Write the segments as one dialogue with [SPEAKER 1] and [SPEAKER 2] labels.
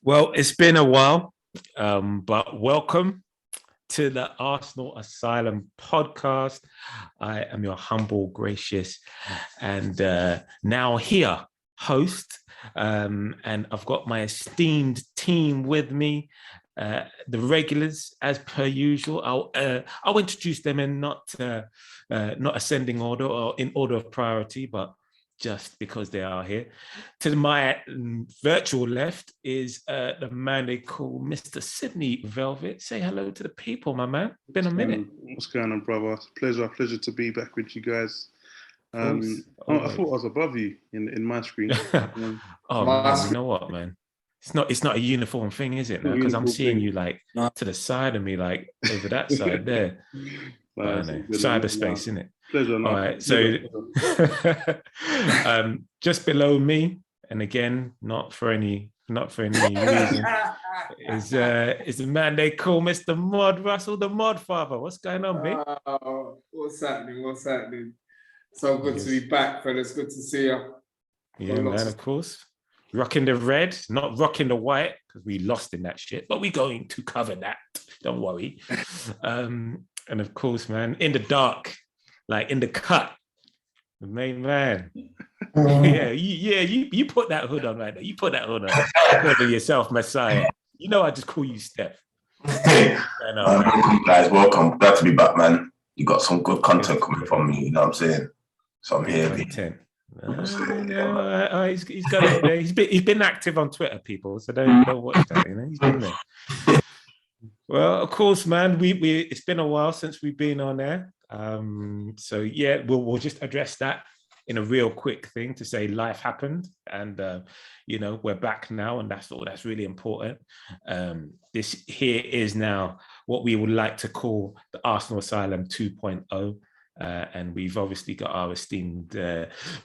[SPEAKER 1] Well, it's been a while, but welcome to the Arsenal Asylum podcast. I am your humble, gracious, and now here host. And I've got my esteemed team with me, the regulars, as per usual. I'll introduce them in not ascending order or in order of priority, but just because they are here. To my virtual left is the man they call Mr. Sydney Velvet. Say hello to the people, my man. Been a minute.
[SPEAKER 2] What's going on, brother? It's a pleasure to be back with you guys. I thought I was above you in my screen.
[SPEAKER 1] Oh man, you know what, man? It's not a uniform thing, is it? Because I'm seeing you like to the side of me, like over that side there. Cyberspace, isn't it?
[SPEAKER 2] Pleasure.
[SPEAKER 1] All right, so just below me, and again, not for any reason, is the man they call Mr. Mod Russell, the Mod Father. What's going on, mate?
[SPEAKER 3] What's happening? So good to be back, fellas. Good to see you.
[SPEAKER 1] Yeah, man, of course. Rocking the red, not rocking the white, because we lost in that shit, but we're going to cover that. Don't worry. And of course, man, in the dark, like in the cut, the main man. You put that hood on right there. You put that hood on. Call yourself Messiah. You know I just call you Steph.
[SPEAKER 4] Guys, welcome. Glad to be back, man. You got some good content coming from me, you know what I'm saying? So I'm here.
[SPEAKER 1] Content. He's got it there. He's been active on Twitter, people. So don't watch that. You know, he's been there. Well, of course, man. We it's been a while since we've been on there. So yeah, we'll just address that in a real quick thing to say life happened, and we're back now, and that's really important. This here is now what we would like to call the Arsenal Asylum 2.0. And we've obviously got our esteemed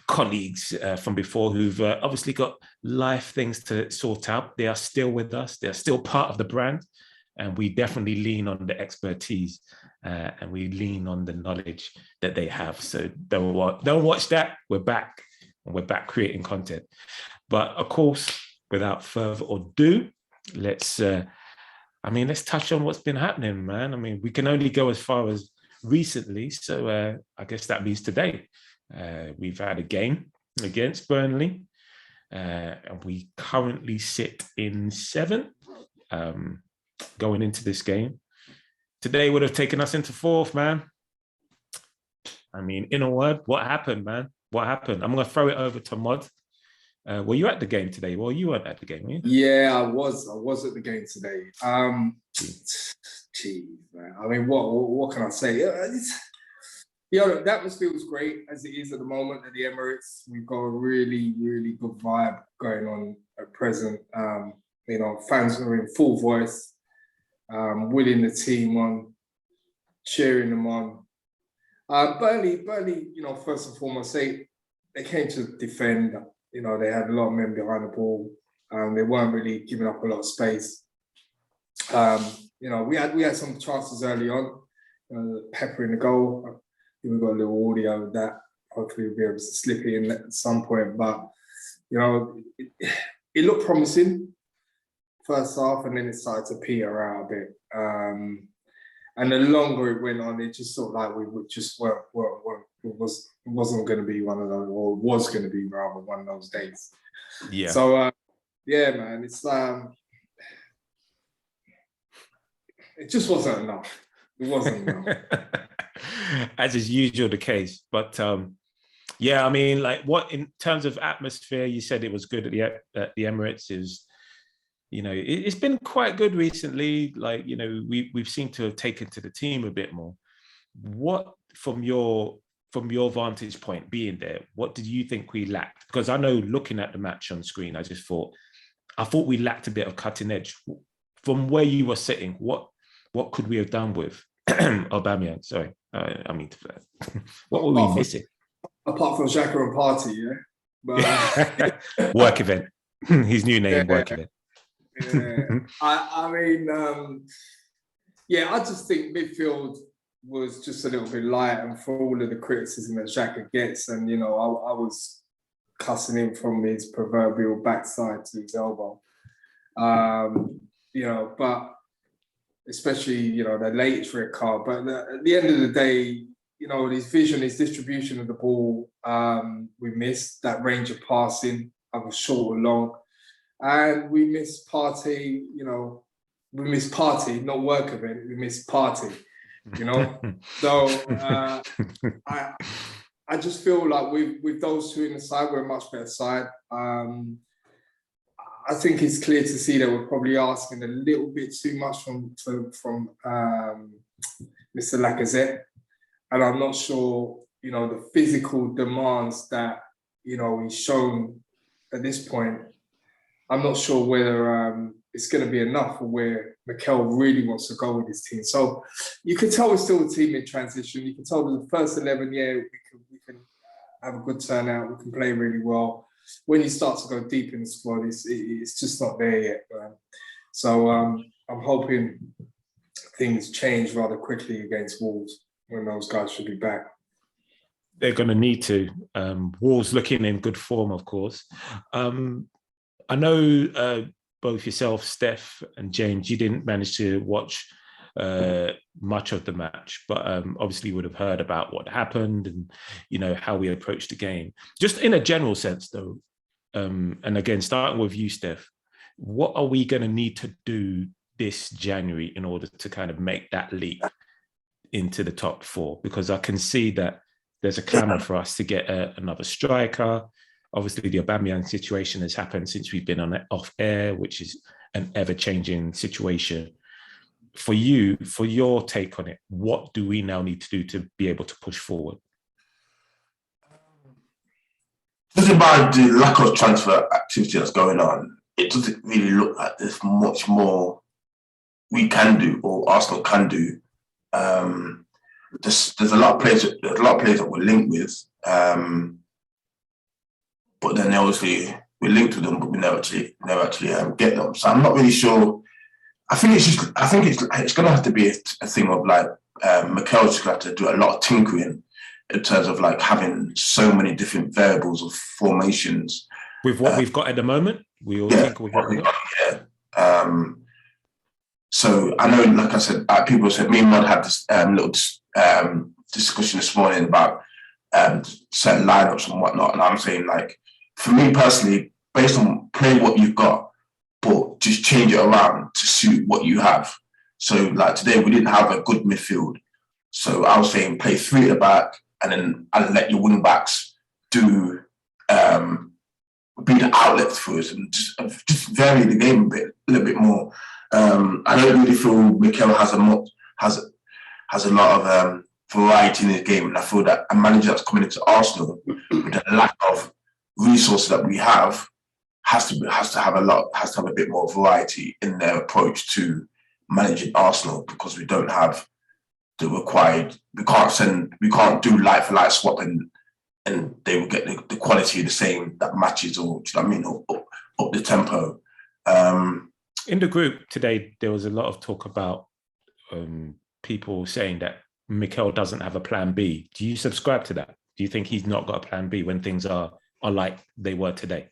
[SPEAKER 1] colleagues from before who've obviously got life things to sort out. They are still with us. They're still part of the brand. And we definitely lean on the expertise and we lean on the knowledge that they have. So don't watch that. We're back, and we're back creating content. But of course, without further ado, let's touch on what's been happening, man. I mean, we can only go as far as recently. So I guess that means today. We've had a game against Burnley, and we currently sit in 7th. Going into this game. Today would have taken us into 4th, man. I mean, in a word, what happened, man? What happened? I'm going to throw it over to Mod. Were you at the game today? Well, you weren't at the game, were you?
[SPEAKER 3] Yeah, I was at the game today. Geez, man. I mean, what can I say? The atmosphere was great, as it is at the moment at the Emirates. We've got a really, really good vibe going on at present. Fans are in full voice. Willing the team on, cheering them on. Burnley, first and foremost, they came to defend. They had a lot of men behind the ball. They weren't really giving up a lot of space. We had some chances early on. Pepper in the goal. We've got a little audio of that. Hopefully we'll be able to slip it in at some point. But it looked promising. First half, and then it started to peter out a bit. And the longer it went on, it just sort of like we would just wasn't going to be one of those, or was going to be rather one of those days.
[SPEAKER 1] Yeah.
[SPEAKER 3] So man, it's it just wasn't enough. It wasn't enough.
[SPEAKER 1] As is usual the case, but I mean, like, what in terms of atmosphere? You said it was good at the Emirates. It's been quite good recently. Like, we've seemed to have taken to the team a bit more. What, from your vantage point, being there, what did you think we lacked? Because I know, looking at the match on screen, I thought we lacked a bit of cutting edge. From where you were sitting, what could we have done with Aubameyang? Sorry, what were we missing?
[SPEAKER 3] Apart from Xhaka and Partey, yeah. But
[SPEAKER 1] work event. His new name, work event.
[SPEAKER 3] I just think midfield was just a little bit light, and for all of the criticism that Xhaka gets, and I was cussing him from his proverbial backside to his elbow. You know, but especially, you know, the latest red card. But at the end of the day, you know, his vision, his distribution of the ball, we missed that range of passing, either short or long. And we missed Partey, you know, we missed Partey, not work event, we missed Partey, you know? So I just feel like with those two in the side, we're a much better side. I think it's clear to see that we're probably asking a little bit too much from Mr. Lacazette. And I'm not sure, you know, the physical demands that, you know, he's shown at this point. I'm not sure whether it's going to be enough for where Mikel really wants to go with his team. So you can tell we're still a team in transition. You can tell the first 11, yeah, we can have a good turnout. We can play really well. When you start to go deep in the squad, it's just not there yet. So I'm hoping things change rather quickly against Wolves when those guys should be back.
[SPEAKER 1] They're going to need to. Wolves looking in good form, of course. I know both yourself, Steph, and James, you didn't manage to watch much of the match, but obviously you would have heard about what happened and, you know, how we approached the game. Just in a general sense, though, and again, starting with you, Steph, what are we going to need to do this January in order to kind of make that leap into the top four? Because I can see that there's a clamour for us to get another striker. Obviously, the Aubameyang situation has happened since we've been on off air, which is an ever-changing situation. For you, for your take on it, what do we now need to do to be able to push forward?
[SPEAKER 4] Just about the lack of transfer activity that's going on, it doesn't really look like there's much more we can do or Arsenal can do. There's a lot of players. There's a lot of players that we're linked with. But then obviously we linked to them, but we never actually get them. So I'm not really sure. I think it's going to have to be a thing of like Mikel's just going to have to do a lot of tinkering in terms of like having so many different variables of formations.
[SPEAKER 1] With what we've got at the moment, we all think with what we've got.
[SPEAKER 4] Yeah. So I know, like I said, people said me and Mud had this little discussion this morning about certain lineups and whatnot, and I'm saying like, for me personally, based on play what you've got, but just change it around to suit what you have. So like today, we didn't have a good midfield. So I was saying play three at the back and then I'll let your wing backs do be the outlets for us and just vary the game a little bit more. I don't really feel Mikel has a lot of variety in his game, and I feel that a manager that's coming into Arsenal with the lack of resources that we have has to have a bit more variety in their approach to managing Arsenal, because we don't have the required. We can't do light for light swap and they will get the quality the same that matches, or do you know what I mean, up the tempo.
[SPEAKER 1] In the group today, there was a lot of talk about people saying that Mikel doesn't have a plan B. Do you subscribe to that? Do you think he's not got a plan B when things are like they were today?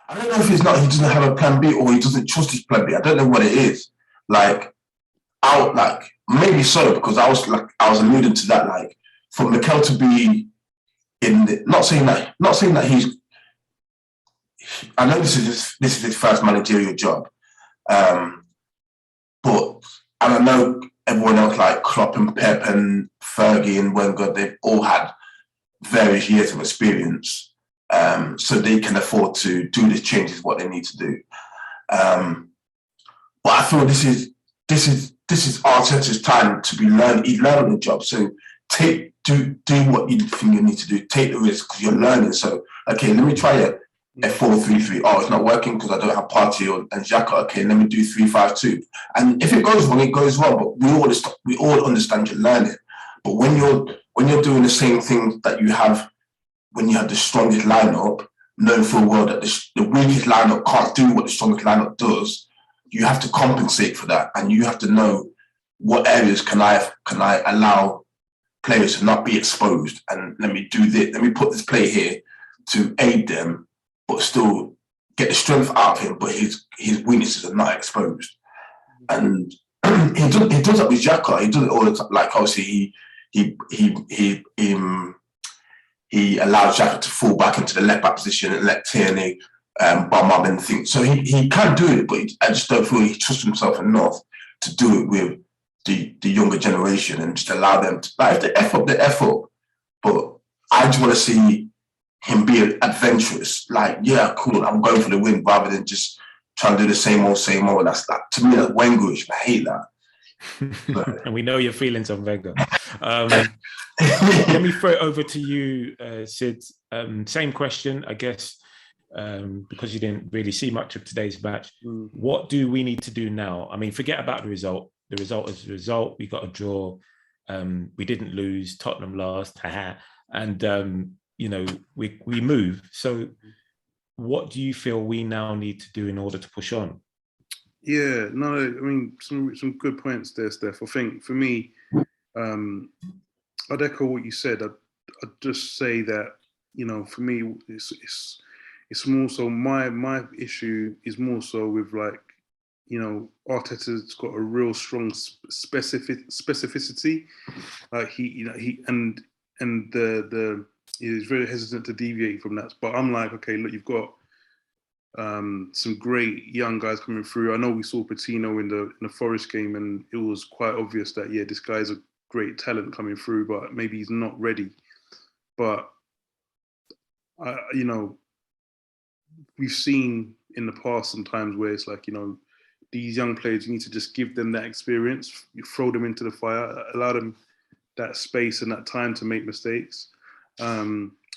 [SPEAKER 4] I don't know if he doesn't have a plan B or he doesn't trust his plan B. I don't know what it is. Maybe so, because I was alluding to that, like, for Mikel to be not saying that he's, I know this is his first managerial job, but I know everyone else like Klopp and Pep and Fergie and Wenger, they've all had various years of experience, so they can afford to do the changes what they need to do. But I feel this is Arteta's time to be learning. He's learning the job, so do what you think you need to do. Take the risk because you're learning. So okay, let me try a 4-3-3. Oh, it's not working because I don't have Partey and Xhaka. Okay, let me do 3-5-2. And if it goes wrong, it goes wrong. But we all understand you're learning. But when you're doing the same thing that you have when you have the strongest lineup, knowing full well that the weakest lineup can't do what the strongest lineup does, you have to compensate for that, and you have to know what areas can I allow players to not be exposed, and let me do this. Let me put this play here to aid them, but still get the strength out of him, but his weaknesses are not exposed. And he does that with Xhaka. He does it all the time. Like obviously he allows Xhaka to fall back into the left back position and let Tierney bomb up and things. So he can do it, but I just don't feel he trusts himself enough to do it with the younger generation and just allow them to, like, if they F up, they F up. But I just want to see him be adventurous. Like, yeah, cool, I'm going for the win, rather than just trying to do the same old. That's like, to me, that's Wengerish. I hate that.
[SPEAKER 1] And we know your feelings on Wenger. Let me throw it over to you, Sid. Same question, I guess, because you didn't really see much of today's match. What do we need to do now? I mean, forget about the result. The result is the result. We got a draw. We didn't lose. Tottenham lost. And you know, we move. So what do you feel we now need to do in order to push on?
[SPEAKER 2] Yeah, no, I mean, some good points there, Steph. I think for me, I'd echo what you said. I'd just say that, you know, for me, it's more so my issue is more so with, like, you know, Arteta's got a real strong specificity. Like he's very hesitant to deviate from that. But I'm like, okay, look, you've got some great young guys coming through. I know we saw Patino in the Forest game, and it was quite obvious that, yeah, this guy's a great talent coming through, but maybe he's not ready. But you know, we've seen in the past sometimes where it's like, you know, these young players, you need to just give them that experience, you throw them into the fire, allow them that space and that time to make mistakes.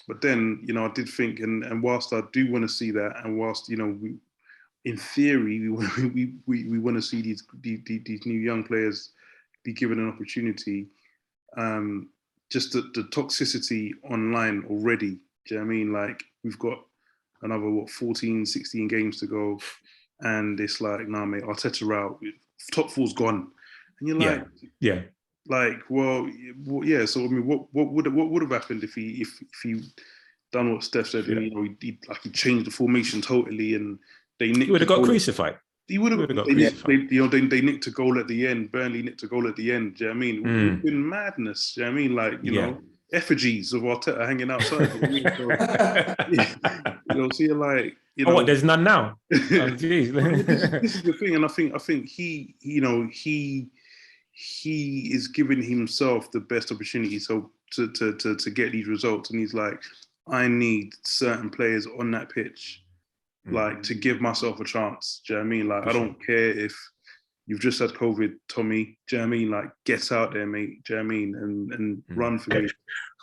[SPEAKER 2] But then, you know, I did think, and whilst I do want to see that, and whilst, you know, in theory, we want to see these new young players be given an opportunity. Just the toxicity online already. Do you know what I mean? Like, we've got another 14, 16 games to go, and it's like, nah, mate, Arteta out, top four's gone, and you're like,
[SPEAKER 1] yeah.
[SPEAKER 2] Like, well, yeah. So I mean, what would have happened if he done what Steph said, and, you know, he changed the formation totally, and they
[SPEAKER 1] would have got crucified.
[SPEAKER 2] He would have got crucified. They nicked a goal at the end. Burnley nicked a goal at the end. Do you know what I mean? It would have been madness. Do you know what I mean? Like, you know, effigies of Arteta hanging outside. You know, so you're like, you know,
[SPEAKER 1] what? There's none now. Oh, geez.
[SPEAKER 2] this is the thing, and I think he, you know, he is giving himself the best opportunity so to get these results, and he's like, I need certain players on that pitch, like, to give myself a chance. Do you know what I mean? Like, I don't care if you've just had COVID, Tommy. Do you know what I mean? Like, get out there, mate. Do you know what I mean? And run for me. Do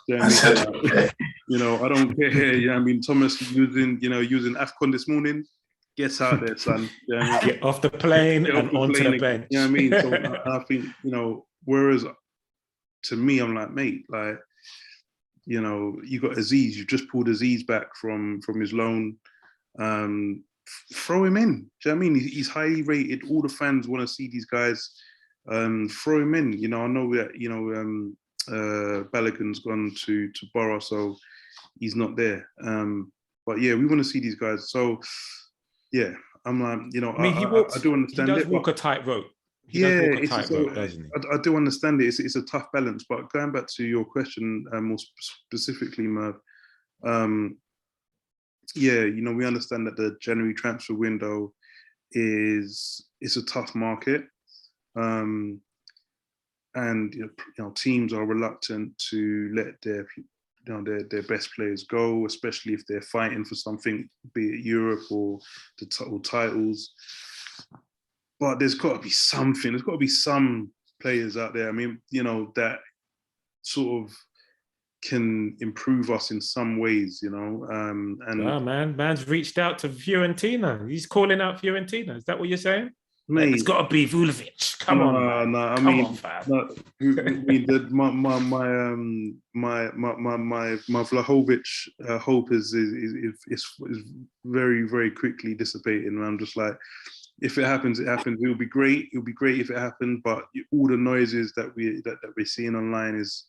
[SPEAKER 2] you know what I mean? Like, you know, I don't care. You know what I mean? Thomas using AFCON this morning. Get out there, son. You know what I mean?
[SPEAKER 1] Get off the plane and onto the bench.
[SPEAKER 2] You know what I mean? So I think, you know, whereas to me, I'm like, mate, like, you know, you got Aziz. You just pulled Aziz back from his loan. Throw him in. Do you know what I mean? He's highly rated. All the fans want to see these guys. Throw him in. You know, I know that, you know, Balogun's gone to Borough, so he's not there. But yeah, we want to see these guys. So yeah, I'm like, you know, I mean, I do understand it.
[SPEAKER 1] He does walk a tightrope. Doesn't he?
[SPEAKER 2] I do understand it. It's a tough balance. But going back to your question, more specifically, Merv, yeah, you know, we understand that the January transfer window is a tough market, and you know, teams are reluctant to let their best players go, especially if they're fighting for something, be it Europe or titles. But there's got to be something. There's got to be some players out there, I mean, you know, that sort of can improve us in some ways, you know. And
[SPEAKER 1] man's reached out to Fiorentina. He's calling out Fiorentina. Is that what you're saying?
[SPEAKER 2] Mate,
[SPEAKER 1] it's got to be Vulovic. Come on.
[SPEAKER 2] No. My Vlahovic hope is very, very quickly dissipating. And I'm just like, if it happens, it happens. It'll be great. It'll be great if it happened. But all the noises that we're seeing online is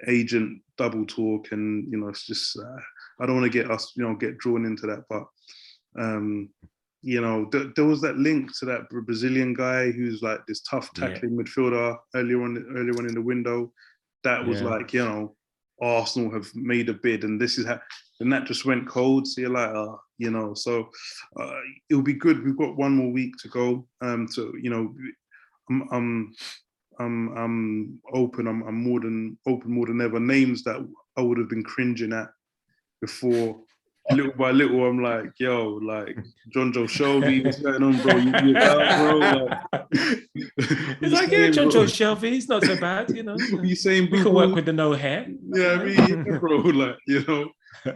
[SPEAKER 2] agent double talk, and, you know, it's just I don't want to get us, you know, get drawn into that. But You know, there was that link to that Brazilian guy who's like this tough tackling midfielder earlier on in the window. That was like, you know, Arsenal have made a bid, and this is how, and that just went cold. So you're like, you know, so it'll be good. We've got one more week to go. So you know, I'm open. I'm more than open, more than ever. Names that I would have been cringing at before. Little by little, I'm like, yo, like John Joe Shelby, what's going on, bro? You out, bro? Like,
[SPEAKER 1] it's like, yeah, John Joe Shelby, he's not so bad, you know.
[SPEAKER 2] What you saying,
[SPEAKER 1] we can work with the no hair.
[SPEAKER 2] Yeah, I mean, yeah, bro, like, you know, was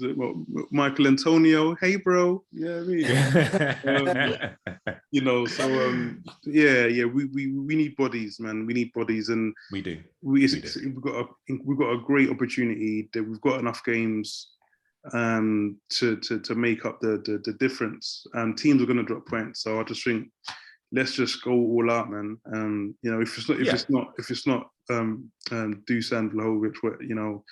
[SPEAKER 2] it what, Michael Antonio? Hey, bro, yeah, I mean, you know, so yeah, we need bodies, man. We need bodies, and
[SPEAKER 1] we do.
[SPEAKER 2] We've got a great opportunity. That we've got enough games to make up the difference. Teams are going to drop points, so I just think let's just go all out, man. You know, if it's not Dusan Vlahovic, you know,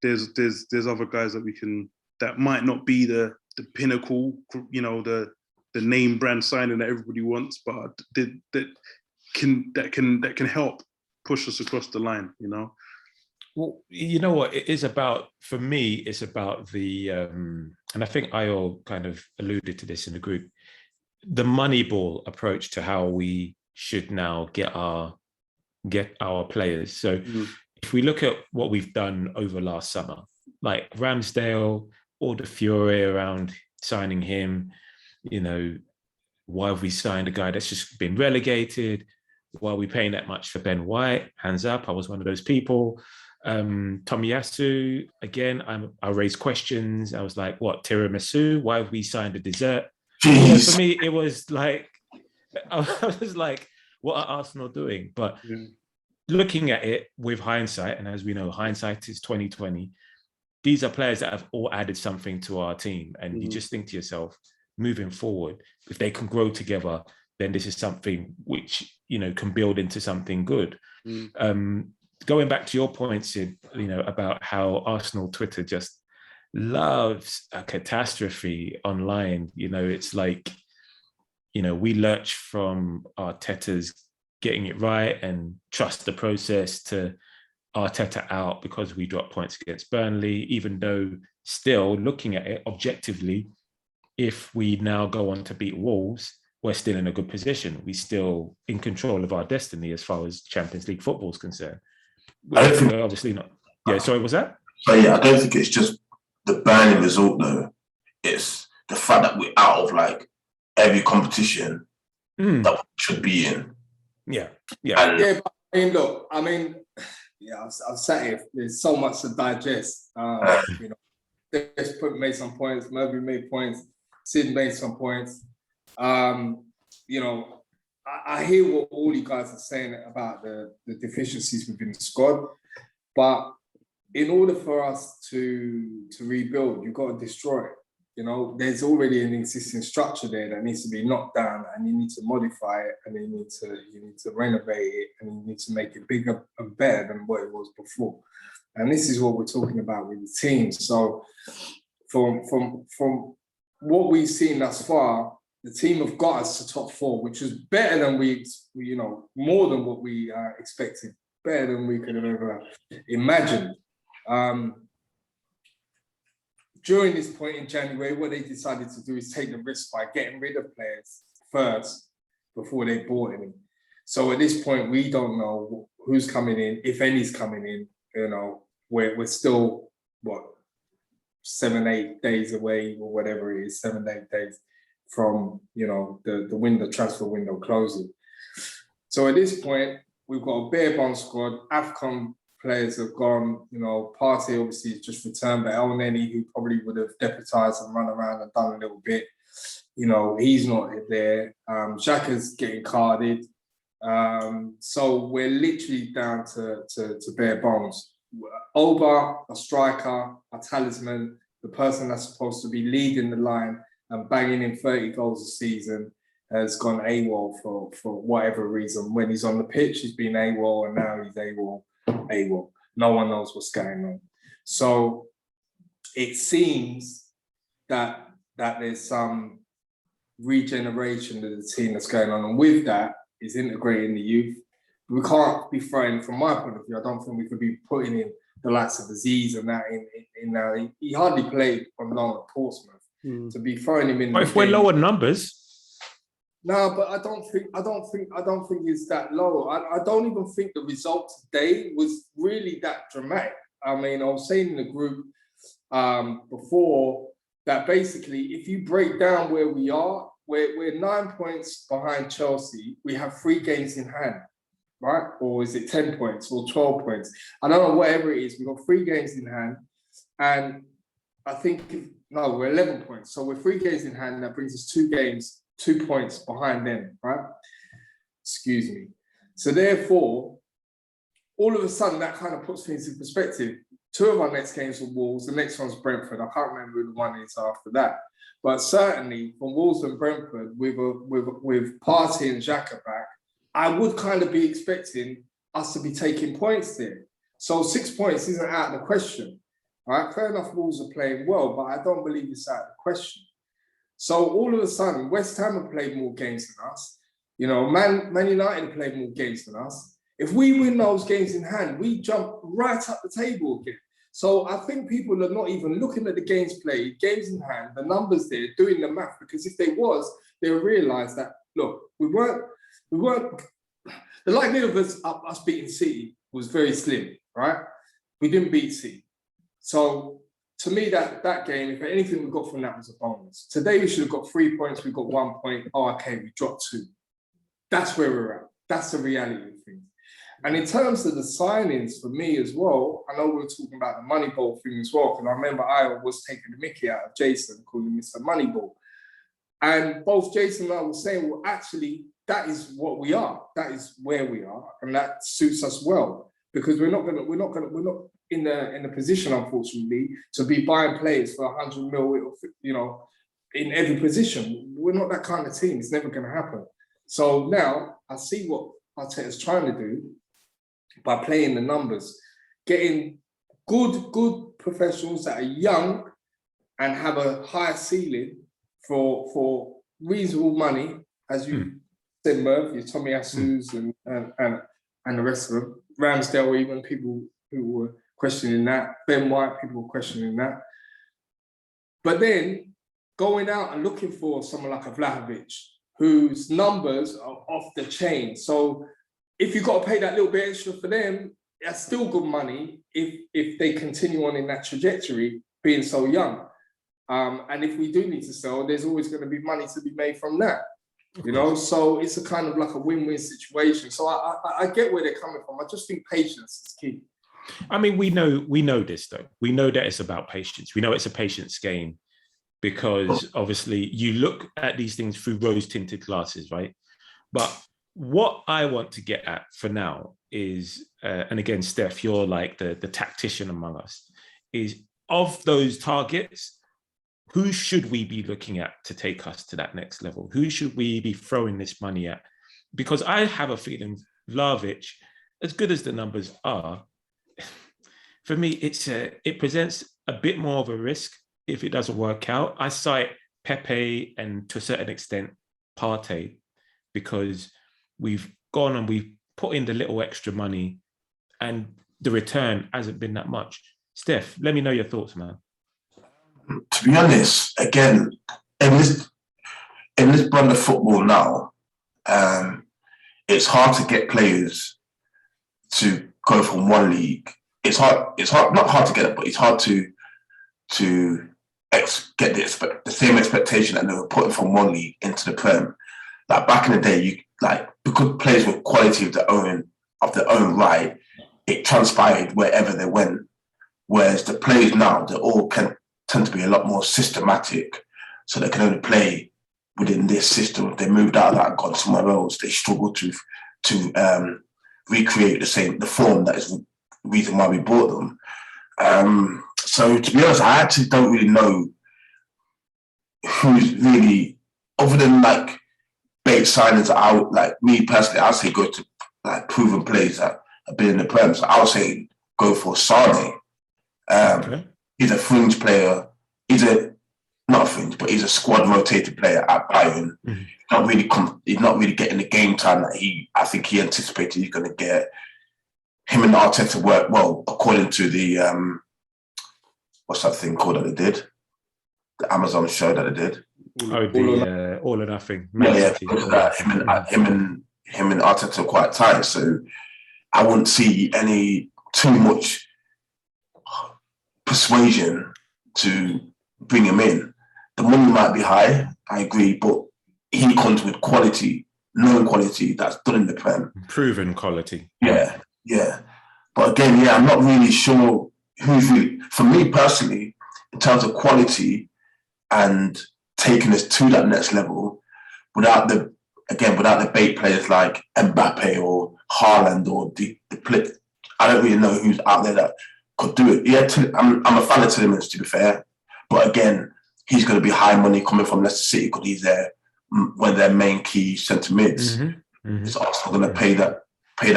[SPEAKER 2] there's other guys that might not be the pinnacle, you know, the name brand signing that everybody wants, but that can help push us across the line, you know.
[SPEAKER 1] Well, you know what it is about, for me, it's about the and I think Ayo kind of alluded to this in the group, the Moneyball approach to how we should now get our players. So if we look at what we've done over last summer, like Ramsdale, all the fury around signing him, you know, why have we signed a guy that's just been relegated? Why are we paying that much for Ben White? Hands up, I was one of those people. Tomiyasu, again, I raised questions. I was like, what, tiramisu? Why have we signed a dessert? You know, for me, it was like, I was like, what are Arsenal doing? But looking at it with hindsight, and as we know, hindsight is 2020, these are players that have all added something to our team. And you just think to yourself, moving forward, if they can grow together, then this is something which, you know, can build into something good. Going back to your point, Sid, you know, about how Arsenal Twitter just loves a catastrophe online. You know, it's like, you know, we lurch from Arteta's getting it right and trust the process to Arteta out because we dropped points against Burnley, even though still looking at it objectively, if we now go on to beat Wolves, we're still in a good position. We're still in control of our destiny as far as Champions League football is concerned. We're obviously not. Yeah, sorry, was that?
[SPEAKER 4] So yeah, I don't think it's just the Burnley result though. It's the fact that we're out of like every competition that we should be in.
[SPEAKER 1] Yeah.
[SPEAKER 3] But I mean, look, I've sat here. There's so much to digest. You know, Des made some points. Murphy made points. Sid made some points. You know, I hear what all you guys are saying about the deficiencies within the squad, but in order for us to rebuild, you've got to destroy it. You know, there's already an existing structure there that needs to be knocked down, and you need to modify it, and you need to renovate it, and you need to make it bigger and better than what it was before. And this is what we're talking about with the team. So from what we've seen thus far, the team have got us to top four, which is better than more than what we expected, better than we could have ever imagined. During this point in January, what they decided to do is take the risk by getting rid of players first before they bought any. So at this point, we don't know who's coming in, if any's coming in. You know, we're still 7-8 days away, or whatever it is, 7-8 days from, you know, the transfer window closing. So at this point, we've got a bare bone squad. AFCON players have gone, you know, Partey obviously has just returned, but El Neni, who probably would have deputised and run around and done a little bit, you know, he's not there. Xhaka's getting carded. So we're literally down to bare bones. Oba, a striker, a talisman, the person that's supposed to be leading the line and banging in 30 goals a season, has gone AWOL for whatever reason. When he's on the pitch, he's been AWOL, and now he's AWOL. No one knows what's going on. So it seems that there's some regeneration of the team that's going on, and with that is integrating the youth. We can't be throwing, from my point of view, I don't think we could be putting in the likes of Aziz and that in he hardly played on loan at Portsmouth. To be throwing him in.
[SPEAKER 1] But if we're low on numbers.
[SPEAKER 3] No, but I don't think it's that low. I don't even think the result today was really that dramatic. I mean, I was saying in the group before that basically, if you break down where we are, we're 9 points behind Chelsea. We have 3 games in hand, right? Or is it 10 points or 12 points? I don't know, whatever it is. We've got 3 games in hand. And I think, no, we're 11 points. So we're 3 games in hand. That brings us 2 points behind them, right? Excuse me. So therefore, all of a sudden, that kind of puts things in perspective. 2 of our next games are Wolves. The next one's Brentford. I can't remember who the one is after that. But certainly, from Wolves and Brentford, with Partey and Xhaka back, I would kind of be expecting us to be taking points there. So 6 points isn't out of the question. All right, fair enough, Wolves are playing well, but I don't believe it's out of the question. So all of a sudden, West Ham have played more games than us. You know, Man United have played more games than us. If we win those games in hand, we jump right up the table again. So I think people are not even looking at the games played, games in hand, the numbers there, doing the math, because if they was, they'll realise that, look, we weren't, the likelihood of us beating City was very slim, right? We didn't beat City. So to me, that game, if anything we got from that was a bonus. Today we should have got 3 points, we got 1 point. Oh, okay, we dropped 2. That's where we're at. That's the reality of things. And in terms of the signings for me as well, I know we were talking about the Moneyball thing as well, because I remember I was taking the mickey out of Jason, calling him Mr. Moneyball. And both Jason and I were saying, well, actually, that is what we are. That is where we are, and that suits us well, because we're not in the position, unfortunately, to be buying players for 100 mil, you know, in every position. We're not that kind of team. It's never going to happen. So now I see what Arteta's trying to do by playing the numbers, getting good professionals that are young and have a higher ceiling for reasonable money, as you said, Merv, your Tommy Asu's and the rest of them. Ramsdale, even people who were questioning that. Ben White, people were questioning that. But then going out and looking for someone like a Vlahovic, whose numbers are off the chain. So if you've got to pay that little bit extra for them, that's still good money if they continue on in that trajectory, being so young. And if we do need to sell, there's always going to be money to be made from that. You know, so it's a kind of like a win-win situation. So I get where they're coming from. I just think patience is key.
[SPEAKER 1] I mean, we know this though. We know that it's about patience. We know it's a patience game, because obviously you look at these things through rose-tinted glasses, right? But what I want to get at for now is, and again, Steph, you're like the tactician among us, is of those targets, who should we be looking at to take us to that next level? Who should we be throwing this money at? Because I have a feeling Vlahovic, as good as the numbers are, for me, it presents a bit more of a risk if it doesn't work out. I cite Pepe and to a certain extent Partey, because we've gone and we've put in the little extra money and the return hasn't been that much. Steph, let me know your thoughts, man.
[SPEAKER 4] To be honest, again, in this brand of football now, it's hard to get players to go from one league. It's hard, not hard to get it, but it's hard to get the same expectation that they were putting from one league into the Prem. Like back in the day, because players were quality of their own right, it transpired wherever they went. Whereas the players now, they all tend to be a lot more systematic, so they can only play within this system. If they moved out of that and gone somewhere else, they struggle to recreate the form that is the reason why we bought them. So to be honest, I actually don't really know who's really, other than like bait signings. Like me personally, I'd say go to like proven players that have been in the Prem. So I would say go for Sane.
[SPEAKER 1] Okay.
[SPEAKER 4] He's a fringe player. not a fringe, but he's a squad rotated player at Bayern. He's not really getting the game time that I think he anticipated he's going to get. Him and Arteta work well, according to the what's that thing called that they did? The Amazon show that they did.
[SPEAKER 1] Oh, the All or Nothing.
[SPEAKER 4] Yeah, because of that, him and Arteta are quite tight, so I wouldn't see any too much persuasion to bring him in. The money might be high, I agree, but he comes with quality, known quality that's done in the Prem.
[SPEAKER 1] Proven quality.
[SPEAKER 4] Yeah. But again, I'm not really sure who's really, for me personally, in terms of quality and taking us to that next level, without the bait players like Mbappe or Haaland or the I don't really know who's out there that could do it. Yeah, I'm a fan of Tielemans, to be fair, but again, he's going to be high money coming from Leicester City because he's one of their main key centre mids. Is Arsenal going to pay that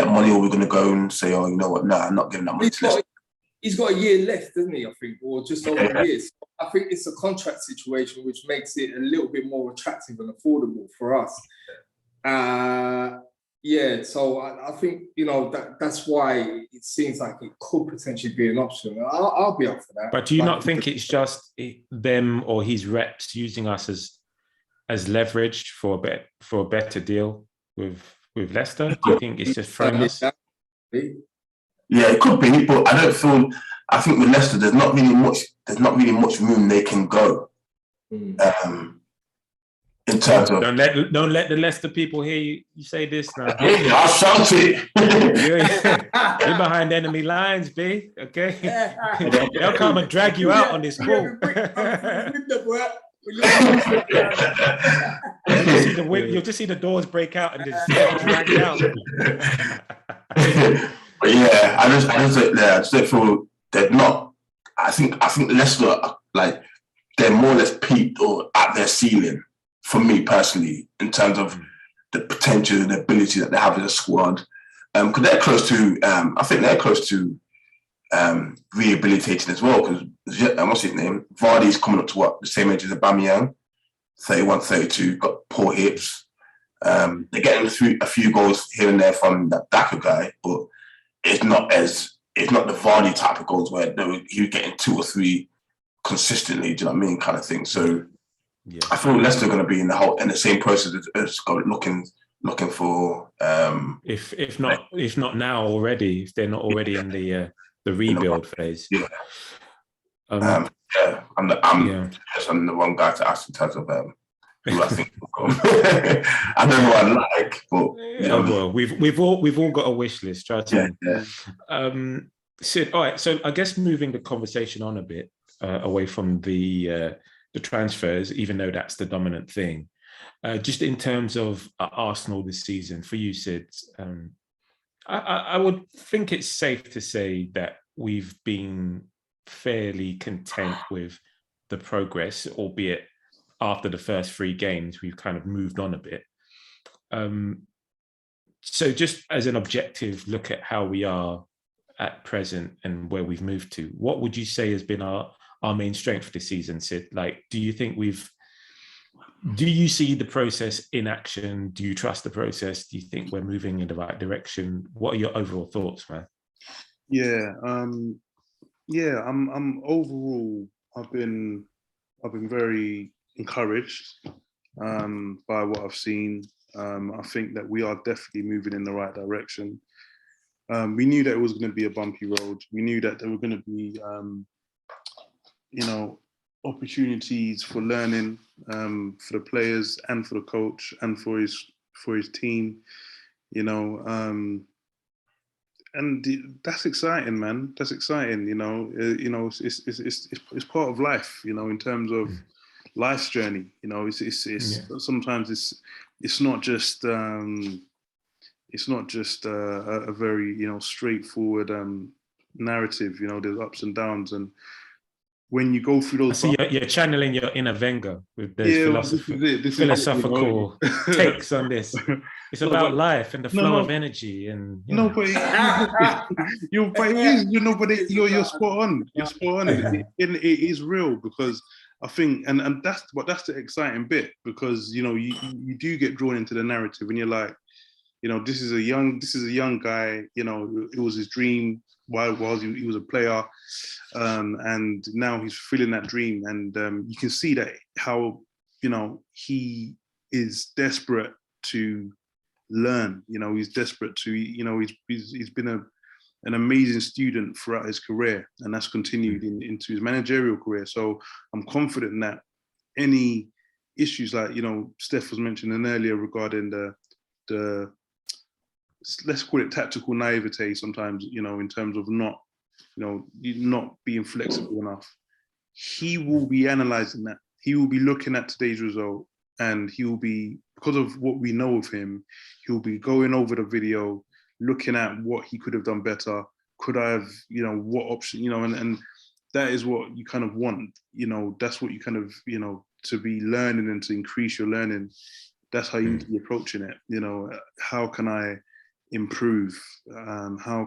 [SPEAKER 4] money, or we're going to go and say, oh, you know what? No, I'm not giving that money to Leicester.
[SPEAKER 3] He's got a year left, doesn't he? I think, or just over a year. So I think it's a contract situation which makes it a little bit more attractive and affordable for us. So I think, that's why it seems like it could potentially be an option. I'll be up for that.
[SPEAKER 1] But do you not think it's just them or his reps using us as leverage for a better deal with Leicester? Do you think it's just throwing us?
[SPEAKER 4] Yeah, it could be, but I think with Leicester, there's not really much room they can go. In terms of
[SPEAKER 1] don't let the Leicester people hear you say this now.
[SPEAKER 4] Hey, I'll shout it.
[SPEAKER 1] You're behind enemy lines, B. Okay, they'll come and drag you out on this ball. You'll just see the doors break out and just drag out.
[SPEAKER 4] But yeah, I just don't feel they're not. I think Leicester they're more or less peaked or at their ceiling for me personally in terms of the potential and the ability that they have in a squad. Because they're close to. I think they're close to rehabilitating as well. Because what's his name? Vardy's coming up to the same age as Aubameyang, 31, 32. Got poor hips. They're getting a few goals here and there from that Daka guy, but it's not the Vardy type of goals where you're getting 2 or 3 consistently. Do you know what I mean? Kind of thing. So yeah. I feel Leicester are going to be in the same process as looking for.
[SPEAKER 1] If not now already, if they're not already in the rebuild phase.
[SPEAKER 4] Yeah. I'm the wrong guy to ask in terms of who I think will come. I know who I like, but
[SPEAKER 1] well, we've all got a wish list. Trust me.
[SPEAKER 4] Yeah.
[SPEAKER 1] Sid, all right. So I guess moving the conversation on a bit away from the transfers, even though that's the dominant thing, just in terms of Arsenal this season for you, Sid. I would think it's safe to say that we've been fairly content with the progress, albeit after the first 3 games, we've kind of moved on a bit. So just as an objective look at how we are at present and where we've moved to, what would you say has been our main strength this season, Sid? Do you think do you see the process in action? Do you trust the process? Do you think we're moving in the right direction? What are your overall thoughts, man?
[SPEAKER 2] I'm overall, I've been very encouraged by what I've seen. I think that we are definitely moving in the right direction. We knew that it was going to be a bumpy road. We knew that there were going to be, opportunities for learning for the players and for the coach and for his team. And that's exciting, man. That's exciting. It's part of life. In terms of life's journey. Sometimes it's not just a very straightforward narrative. There's ups and downs, and when you go through those,
[SPEAKER 1] so you're channeling your inner Wenger with those
[SPEAKER 2] this
[SPEAKER 1] philosophical takes on this. It's about life and the flow of
[SPEAKER 2] no.
[SPEAKER 1] energy, and
[SPEAKER 2] No, but you're spot on. You're spot on. It is real, because I think, and that's the exciting bit, because you do get drawn into the narrative, and you're like, this is a young guy. It was his dream while he was a player, and now he's fulfilling that dream, and you can see that how he is desperate to learn. He's desperate to, he's been an amazing student throughout his career, and that's continued into his managerial career. So I'm confident that any issues like Steph was mentioning earlier regarding the let's call it tactical naivete sometimes, in terms of not being flexible enough, he will be analyzing that. He will be looking at today's result, and he will be, because of what we know of him, he'll be going over the video, looking at what he could have done better. Could I have, what option, and that is what you kind of want, that's what you kind of, to be learning and to increase your learning. That's how you need to be approaching it. How can I improve? How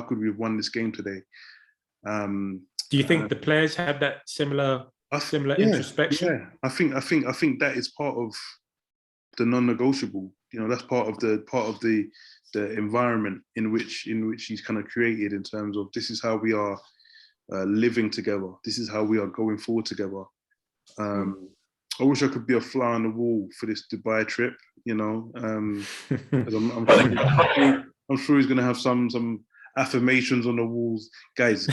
[SPEAKER 2] could we have won this game today?
[SPEAKER 1] Do you think the players have that similar introspection?
[SPEAKER 2] Yeah, I think that is part of the non-negotiable. That's part of the environment in which he's kind of created, in terms of, this is how we are living together. This is how we are going forward together. I wish I could be a fly on the wall for this Dubai trip. I'm sure he's going to have some affirmations on the walls, guys,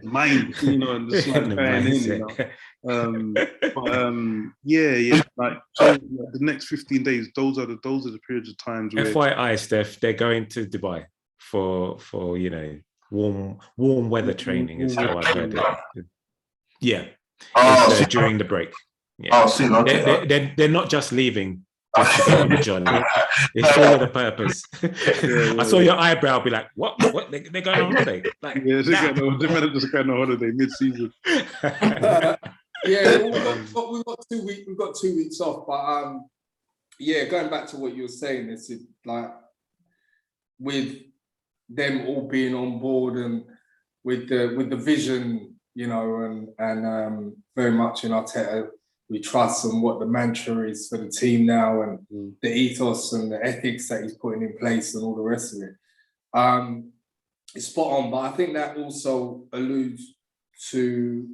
[SPEAKER 2] mind, and just like going in, like, so the next 15 days, those are the periods of times where,
[SPEAKER 1] FYI, Steph, they're going to Dubai for warm weather training, is how I've heard it. Yeah, during the break. Yeah.
[SPEAKER 4] Okay.
[SPEAKER 1] They're not just leaving just to go on a jolly. It's for the purpose. I saw your eyebrow be like, what? They're going on holiday? Like,
[SPEAKER 2] they're just going on holiday mid-season.
[SPEAKER 3] We've got 2 weeks. We've got 2 weeks off, but going back to what you were saying, it's like, with them all being on board, and with the vision, and very much in Arteta, we trust, and what the mantra is for the team now, and the ethos and the ethics that he's putting in place, and all the rest of it. It's spot on, but I think that also alludes to,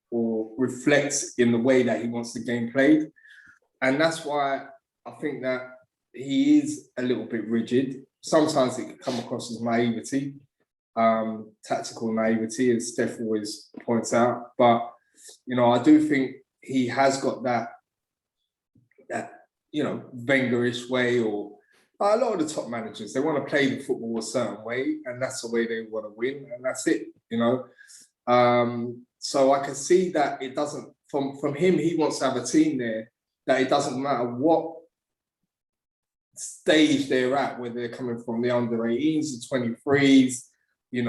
[SPEAKER 3] or reflects in the way that he wants the game played. And that's why I think that he is a little bit rigid. Sometimes it can come across as naivety, tactical naivety, as Steph always points out. But, I do think he has got that Wenger-ish way, or a lot of the top managers, they want to play the football a certain way, and that's the way they want to win, and that's it, So I can see that it doesn't, from him, he wants to have a team there that it doesn't matter what stage they're at, whether they're coming from the under 18s, the 23s, he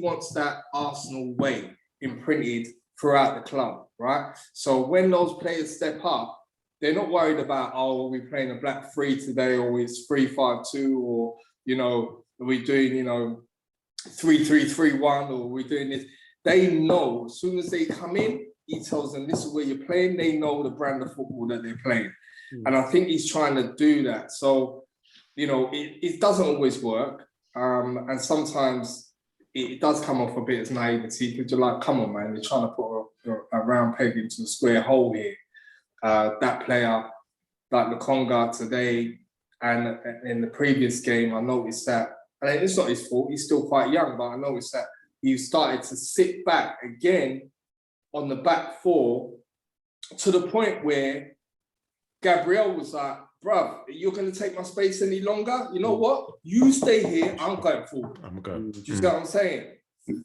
[SPEAKER 3] wants that Arsenal way imprinted throughout the club, right? So when those players step up, they're not worried about, are we playing a black 3 today, or it's 3-5-2, or, are we doing, 3-3-3-1, or are we doing this? They know, as soon as they come in, he tells them, this is where you're playing. They know the brand of football that they're playing. And I think he's trying to do that. So, it doesn't always work. And sometimes it does come off a bit as naivety, because you're like, come on, man, you're trying to put a round peg into a square hole here. That player, like Lukonga today, and in the previous game, I noticed that, and it's not his fault, he's still quite young, but I noticed that he started to sit back again on the back four, to the point where Gabriel was like, bruv, you're going to take my space any longer? You know what? You stay here, I'm going forward.
[SPEAKER 1] I'm going.
[SPEAKER 3] Do you see what I'm saying?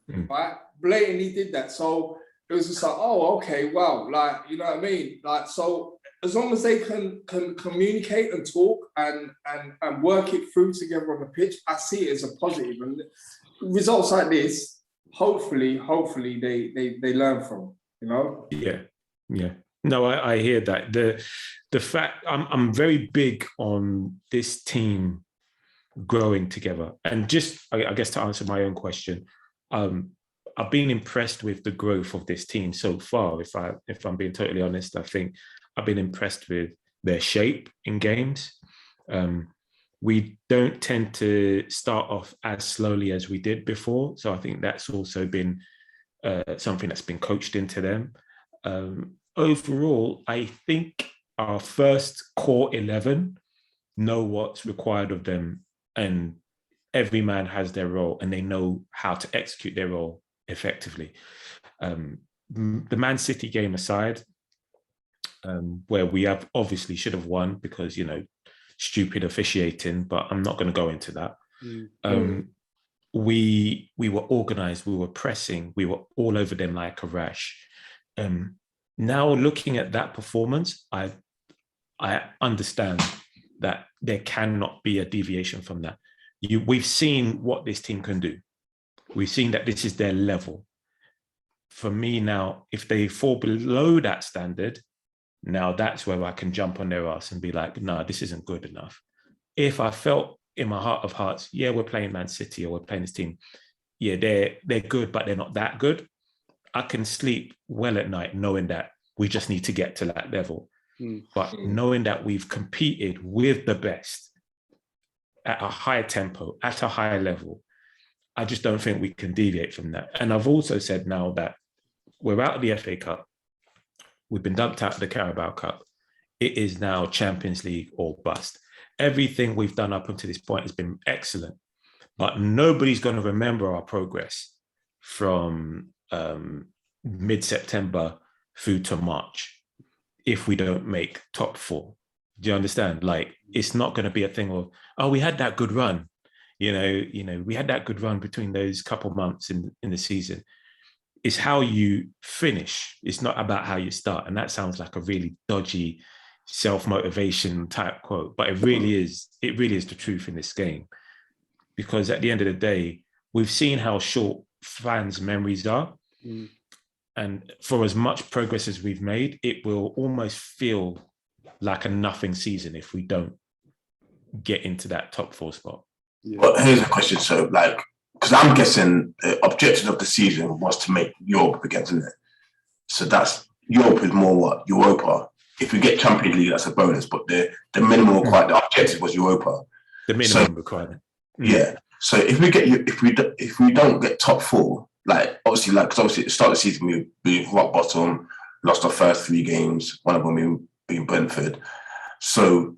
[SPEAKER 3] Right? Blatantly did that. So it was just like, oh, okay, wow. Like, you know what I mean? Like, so as long as they can communicate and talk and work it through together on the pitch, I see it as a positive. And results like this, hopefully they learn from, you know.
[SPEAKER 1] Yeah. No, I hear that. The fact I'm very big on this team growing together, and just I guess to answer my own question, I've been impressed with the growth of this team so far. If I'm being totally honest, I think I've been impressed with their shape in games. We don't tend to start off as slowly as we did before, so I think that's also been something that's been coached into them. Overall, I think our first core 11 know what's required of them, and every man has their role and they know how to execute their role effectively. The Man City game aside, where we have obviously should have won because, stupid officiating, but I'm not going to go into that. We were organized, we were pressing, we were all over them like a rash. Now looking at that performance, I understand that there cannot be a deviation from that. We've seen what this team can do. We've seen that this is their level. For me now, if they fall below that standard, now that's where I can jump on their ass and be like, no, this isn't good enough. If I felt in my heart of hearts, yeah, we're playing Man City or we're playing this team, yeah, they're good, but they're not that good, I can sleep well at night knowing that we just need to get to that level. But knowing that we've competed with the best at a higher tempo, at a higher level, I just don't think we can deviate from that. And I've also said now that we're out of the FA Cup, we've been dumped out of the Carabao Cup. It is now Champions League or bust. Everything we've done up until this point has been excellent, but nobody's going to remember our progress from mid-September through to March if we don't make top 4. Do you understand? Like, it's not going to be a thing of, oh, we had that good run. We had that good run between those couple months in the season. It's how you finish. It's not about how you start. And that sounds like a really dodgy self-motivation type quote, but it really is the truth in this game. Because at the end of the day, we've seen how short fans' memories are. And for as much progress as we've made, it will almost feel like a nothing season if we don't get into that top 4 spot.
[SPEAKER 4] Yeah. But here's a question. So, because I'm guessing the objective of the season was to make Europe again, isn't it? So that's Europe is more what? Europa. If we get Champions League, that's a bonus. But the minimum requirement, the objective was Europa.
[SPEAKER 1] The minimum requirement.
[SPEAKER 4] Yeah. So if we don't get top 4, obviously at the start of the season we rock bottom, lost our first 3 games, one of them being Brentford. So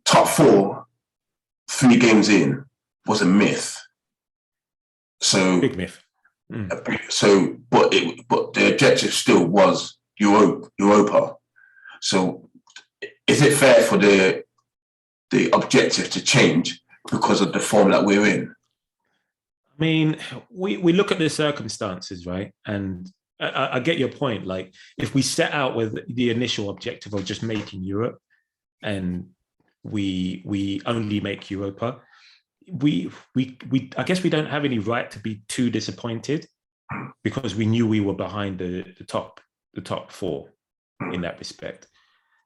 [SPEAKER 4] top 4, 3 games in was a myth. So
[SPEAKER 1] big myth.
[SPEAKER 4] So, but the objective still was Europa. So, is it fair for the objective to change because of the form that we're in?
[SPEAKER 1] I mean, we look at the circumstances, right? And I get your point. Like, if we set out with the initial objective of just making Europe, and we only make Europa, I guess we don't have any right to be too disappointed, because we knew we were behind the top 4 in that respect.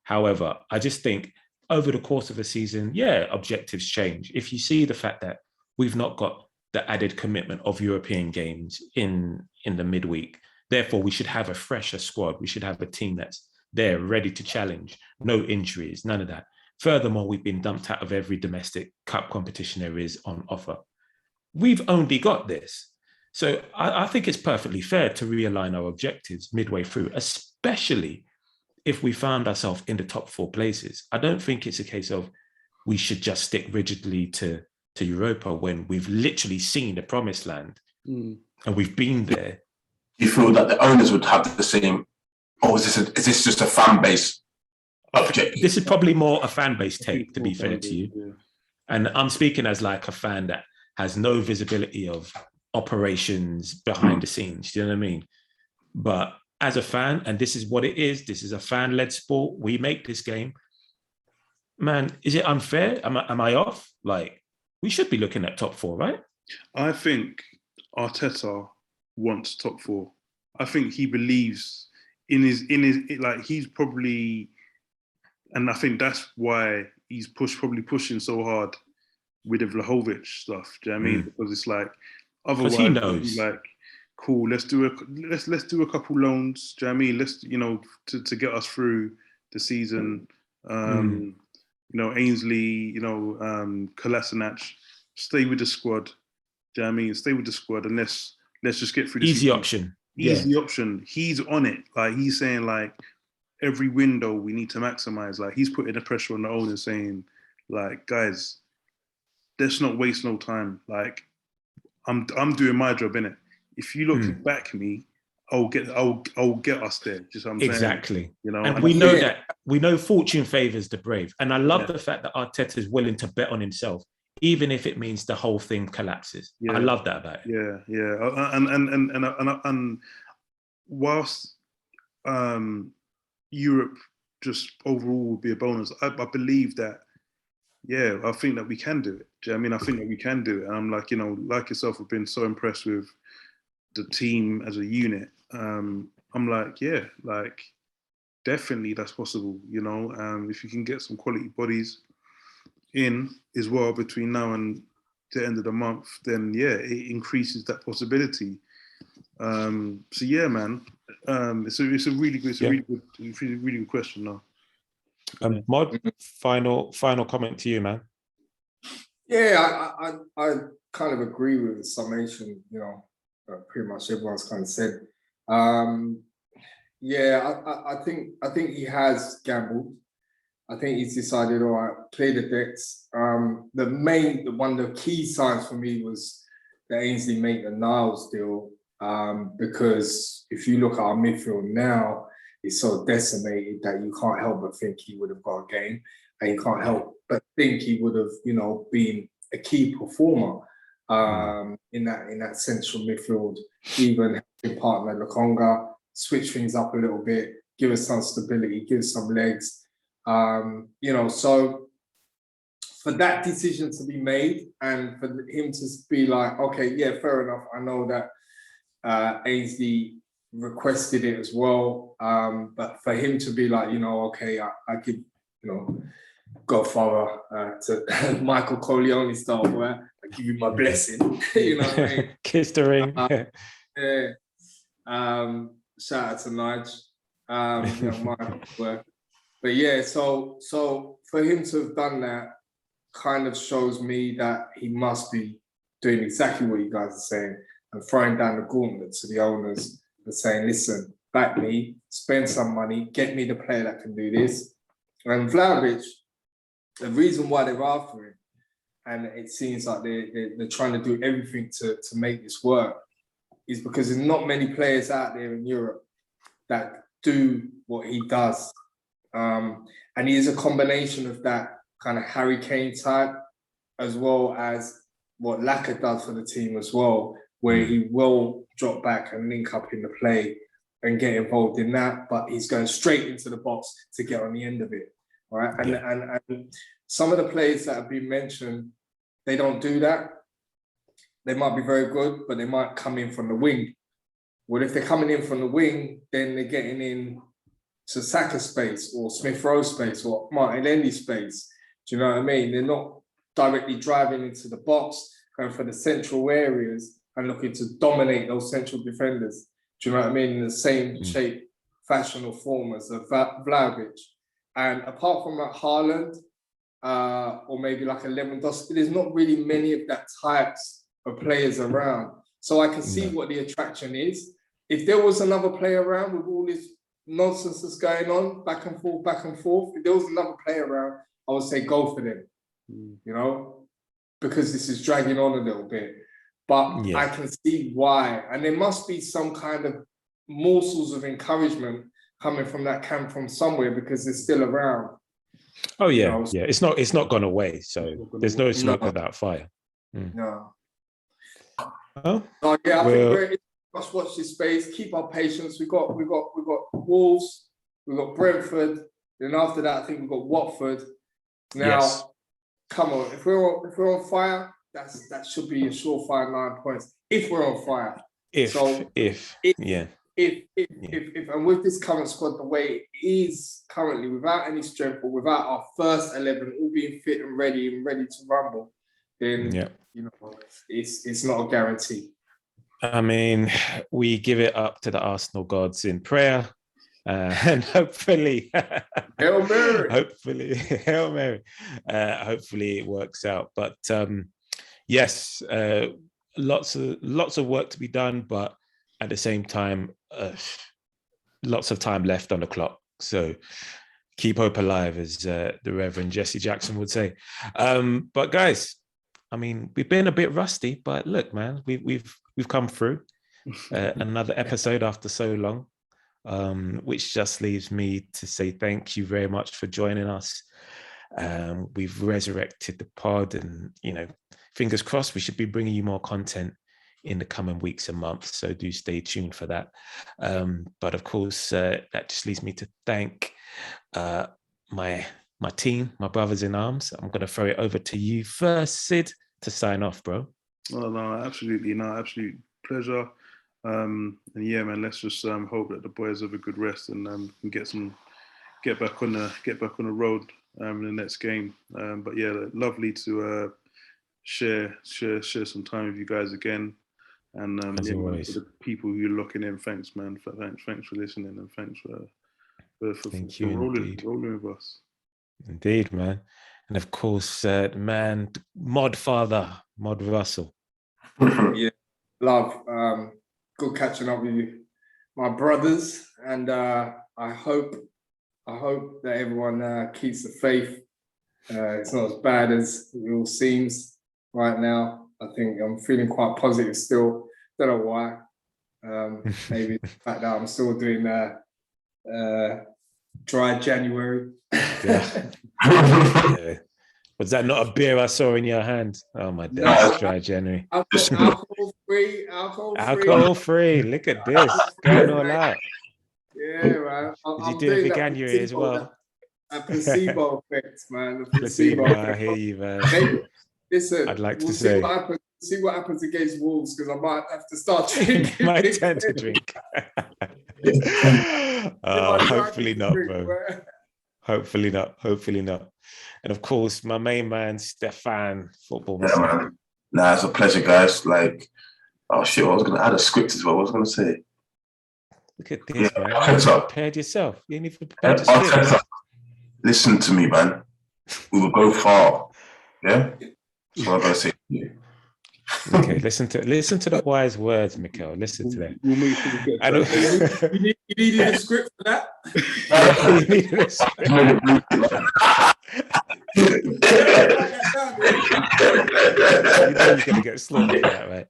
[SPEAKER 1] However, I just think over the course of a season, yeah, objectives change. If you see the fact that we've not got the added commitment of European games in the midweek, therefore we should have a fresher squad. We should have a team that's there ready to challenge. No injuries, none of that. Furthermore, we've been dumped out of every domestic cup competition there is on offer. We've only got this. So I think it's perfectly fair to realign our objectives midway through, especially if we found ourselves in the top 4 places. I don't think it's a case of we should just stick rigidly to Europa when we've literally seen the promised land and we've been there.
[SPEAKER 4] You feel that the owners would have the same, or is this just a fan base objective?
[SPEAKER 1] This is probably more a fan base take, to be fair to you. Yeah. And I'm speaking as like a fan that has no visibility of operations behind the scenes. Do you know what I mean? But as a fan, and this is what it is, this is a fan-led sport. We make this game. Man, is it unfair? Am I off? Like, we should be looking at top 4, right?
[SPEAKER 2] I think Arteta wants top four. I think he believes in his like he's probably, and I think that's why he's probably pushing so hard with the Vlahovic stuff. Do you know what I mean? Because it's like otherwise
[SPEAKER 1] he knows.
[SPEAKER 2] like, cool, let's do a couple loans. Do you know what I mean? Let's, you know, to get us through the season. You know, Ainsley, you know, Kolasinac, stay with the squad. Do you know what I mean? Stay with the squad and let's just get through the
[SPEAKER 1] Easy
[SPEAKER 2] season.
[SPEAKER 1] option.
[SPEAKER 2] Easy option. He's on it. Like he's saying like every window we need to maximize. Like he's putting the pressure on the owners saying like, guys, let's not waste no time. Like I'm doing my job, innit? If you look can back me, I'll get us there. Just what I'm saying.
[SPEAKER 1] Exactly.
[SPEAKER 2] You know,
[SPEAKER 1] and we know that fortune favors the brave. And I love the fact that Arteta is willing to bet on himself, even if it means the whole thing collapses. I love that about it.
[SPEAKER 2] Yeah. And whilst Europe just overall would be a bonus, I believe that. Yeah, I think that we can do it. Do you know what I mean? I think that we can do it. And I'm like, you know, like yourself, I've been so impressed with the team as a unit. I'm like, yeah, like definitely that's possible, you know. If you can get some quality bodies in as well between now and the end of the month, then yeah, it increases that possibility. So yeah, man, it's a really good question now.
[SPEAKER 1] Mod, final comment to you, man.
[SPEAKER 3] Yeah, I kind of agree with the summation. You know, pretty much everyone's kind of said. Yeah, I think he has gambled. I think he's decided, all right, play the decks. One of the key signs for me was the Ainsley Maitland-Niles deal, because if you look at our midfield now, it's so decimated that you can't help but think he would have got a game, and you can't help but think he would have, you know, been a key performer in that central midfield, even helping partner Lokonga, switch things up a little bit, give us some stability, give us some legs. You know, so for that decision to be made and for him to be like, okay, yeah, fair enough. I know that Ainsley requested it as well, but for him to be like, you know, okay, I give, you know, Godfather to Michael Corleone style, where I give you my blessing, you know what I mean?
[SPEAKER 1] Kiss the ring.
[SPEAKER 3] Yeah. Shout out to Nige, you know, Michael work. But yeah, so for him to have done that kind of shows me that he must be doing exactly what you guys are saying and throwing down the gauntlet to the owners and saying, listen, back me, spend some money, get me the player that can do this. And Vlahovic, the reason why they're after him, and it seems like they're trying to do everything to make this work, is because there's not many players out there in Europe that do what he does. And he is a combination of that kind of Harry Kane type, as well as what Laka does for the team as well, where he will drop back and link up in the play and get involved in that, but he's going straight into the box to get on the end of it. All right. And some of the players that have been mentioned, they don't do that. They might be very good, but they might come in from the wing. Well, if they're coming in from the wing, then they're getting in to Saka space or Smith Rowe space or Martinelli space. Do you know what I mean? They're not directly driving into the box, going for the central areas and looking to dominate those central defenders. Do you know what I mean? In the same shape, fashion or form as a Vlahovic. And apart from like Haaland or maybe like a Lewandowski, there's not really many of that types of players around. So I can see what the attraction is. If there was another player around with all this nonsense that's going on, back and forth, if there was another player around, I would say go for them, you know, because this is dragging on a little bit. But I can see why. And there must be some kind of morsels of encouragement coming from that camp from somewhere, because they're still around.
[SPEAKER 1] Oh yeah, you know? Yeah. It's not gone away. So there's no smoke without fire.
[SPEAKER 3] No.
[SPEAKER 1] Oh,
[SPEAKER 3] so yeah, I think must watch this space. Keep our patience. We got Wolves. We got Brentford. Then after that, I think we've got Watford. Now, come on. If we're on fire, that should be a surefire 9 points. if we're on fire.
[SPEAKER 1] If,
[SPEAKER 3] If, and with this current squad, the way it is currently, without any strength or without our first 11 all being fit and ready to rumble, then you know it's not a guarantee.
[SPEAKER 1] I mean, we give it up to the Arsenal gods in prayer, and hopefully,
[SPEAKER 3] Hail Mary.
[SPEAKER 1] Hail Mary. Hopefully it works out. But yes, lots of work to be done, but at the same time, lots of time left on the clock. So keep hope alive, as the Reverend Jesse Jackson would say. But guys, I mean, we've been a bit rusty, but look, man, we've come through another episode after so long, which just leaves me to say thank you very much for joining us. We've resurrected the pod, and you know, fingers crossed, we should be bringing you more content in the coming weeks and months. So do stay tuned for that. But of course, that just leaves me to thank my team, my brothers in arms. I'm going to throw it over to you first, Sid, to sign off, bro.
[SPEAKER 2] Oh, no, absolutely. No, absolute pleasure. And yeah, man, let's just hope that the boys have a good rest and can get back on the road in the next game. But yeah, lovely to share some time with you guys again. And
[SPEAKER 1] As always,
[SPEAKER 2] for the people who are locking in, thanks, man. Thanks for listening, and thanks for rolling with us.
[SPEAKER 1] Indeed, man. And of course, man, Mod Father, Mod Russell.
[SPEAKER 3] Yeah, love. Good catching up with you, my brothers, and I hope that everyone keeps the faith. It's not as bad as it all seems right now. I think I'm feeling quite positive still. Don't know why. Maybe the fact that I'm still doing dry January.
[SPEAKER 1] Yeah. Was that not a beer I saw in your hand? Oh my days, dry January.
[SPEAKER 3] Alcohol
[SPEAKER 1] free. Look at this, going all out.
[SPEAKER 3] Yeah, man.
[SPEAKER 1] Did you do a veganuary as well?
[SPEAKER 3] A placebo effect, man.
[SPEAKER 1] Placebo. I hear you, man.
[SPEAKER 3] Listen,
[SPEAKER 1] I'd like to say,
[SPEAKER 3] see what happens against Wolves, because I might have to start drinking.
[SPEAKER 1] Might tend to drink. Hopefully not, bro. Hopefully not. And of course, my main man, Stefan, football.
[SPEAKER 4] Yeah, man. Nah, it's a pleasure, guys. Like, oh shit, I had a script as well. What was I going to say?
[SPEAKER 1] Look at this, man. You prepared yourself. You ain't even prepared yourself.
[SPEAKER 4] Listen to me, man. We will go far. Yeah? That's what I'm going to say to you.
[SPEAKER 1] Okay, listen to the wise words, Mikhail. Listen to that.
[SPEAKER 3] You needed a script for that?
[SPEAKER 1] You needed a script. You know you're going to get slaughtered for that, right?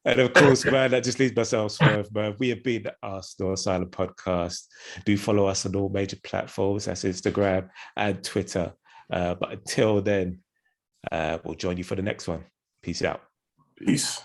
[SPEAKER 1] And of course, man, that just leaves myself swerve, man. We have been the Arsenal Asylum Podcast. Do follow us on all major platforms. That's Instagram and Twitter. But until then, we'll join you for the next one. Peace out.
[SPEAKER 4] Peace.